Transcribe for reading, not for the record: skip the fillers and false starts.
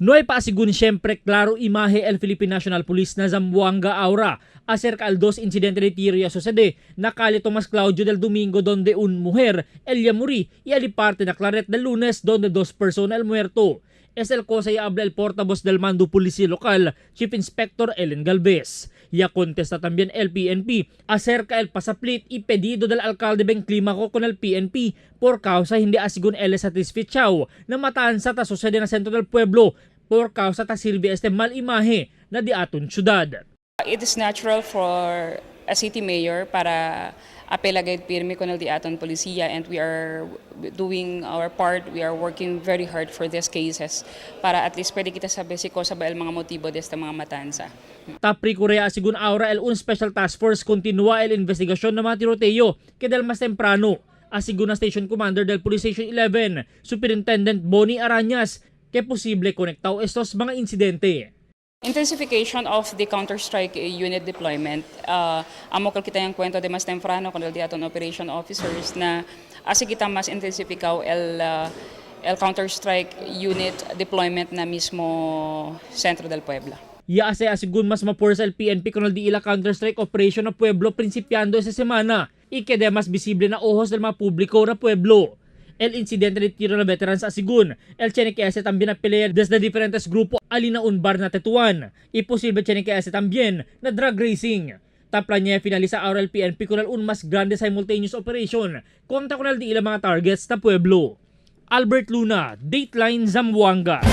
No hay paasigun siyempre klaro imahe el Philippine National Police na Zamboanga aura acerca al dos incidente de tiro y sucede na calle Tomas Claudio del Domingo donde un mujer, Elia Muri, y aliparte na Claret del Lunes donde dos personas el muerto. Es el cosa y habla el portavoz del mando policía local, Chief Inspector Ellen Galvez. Ya contesta también el PNP acerca el pasaplit y pedido del alcalde Ben Climaco con el PNP por causa hindi asigun el satisfechaw na mataan sa ta sucede na sentro del pueblo por causa ta silbi este mal imahe na di aton syudad. It is natural for a city mayor para apelagay pirmi con el di aton polisiya, and we are doing our part. We are working very hard for these cases para at least pwede kita sabi si ko sa el mga motibo desta mga matanza. Tapri Korea asigun ahora el un special task force continua el investigasyon ng mga tiroteo que del mas temprano. Asigun na Station Commander del Police Station 11, Superintendent Bonnie Arañas, que posible konektaw estos mga insidente. Intensification of the counter-strike unit deployment. Amo kita yung kwento de mas temprano con el di aton operation officers na asi kita mas intensifikaw el counter-strike unit deployment na mismo Centro del Puebla. Ya asigun mas mapursa el PNP con el di ila counter-strike operation na Pueblo principiando esa semana y que de mas visible na ojos del mga publiko na Pueblo. El incidente de tiro na veterans asigun, el chenequease también na pelear desde diferentes grupo alina un bar na Tetuan, y posible chenequease también na drug racing. Tapla niya finaliza ahora el PNP con el un mas grande simultaneous operation kontra con el di ila mga targets na Pueblo. Albert Luna, Dateline Zamboanga.